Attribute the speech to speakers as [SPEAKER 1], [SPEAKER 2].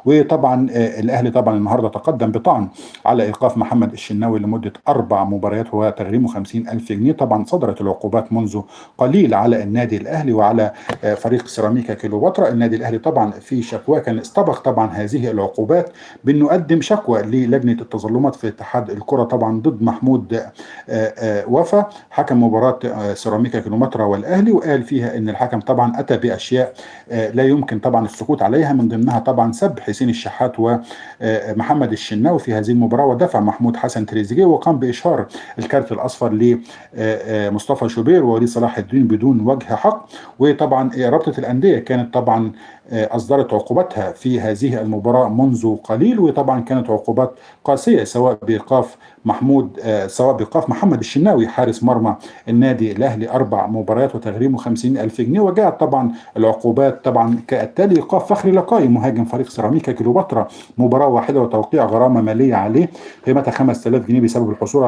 [SPEAKER 1] وطبعا الاهلي طبعا النهارده تقدم بطعن على ايقاف محمد الشناوي لمده 4 مباريات وتغريمه 50,000 جنيه. طبعا صدرت العقوبات منذ قليل على النادي الاهلي وعلى فريق سيراميكا كيلوباترا. النادي الاهلي طبعا في شكوى كان استبق طبعا هذه العقوبات بانه قدم شكوى للجنه التظلمات في اتحاد الكره طبعا ضد محمود وفا حكم مباراه سيراميكا كيلوباترا والاهلي، وقال فيها ان الحكم طبعا اتى باشياء لا يمكن طبعا السكوت عليها، من ضمنها طبعا سب حسين الشحات ومحمد الشناوي في هذه المباراه، ودفع محمود حسن تريزيجيه، وقام باشهار الكارت الاصفر لمصطفى شوبير ووليد صلاح الدين بدون وجه حق. وطبعا رابطه الانديه كانت طبعا اصدرت عقوباتها في هذه المباراه منذ قليل، وطبعا كانت عقوبات قاسيه سواء بايقاف محمد الشناوي حارس مرمى النادي الاهلي 4 مباريات وتغريمه 50,000 جنيه. وجاءت طبعا العقوبات طبعا كالتالي: ايقاف فخري لقاي مهاجم فريق سيراميكا كيلوباترا مباراه واحده وتوقيع غرامه ماليه عليه قيمتها 5,000 جنيه بسبب الحصول على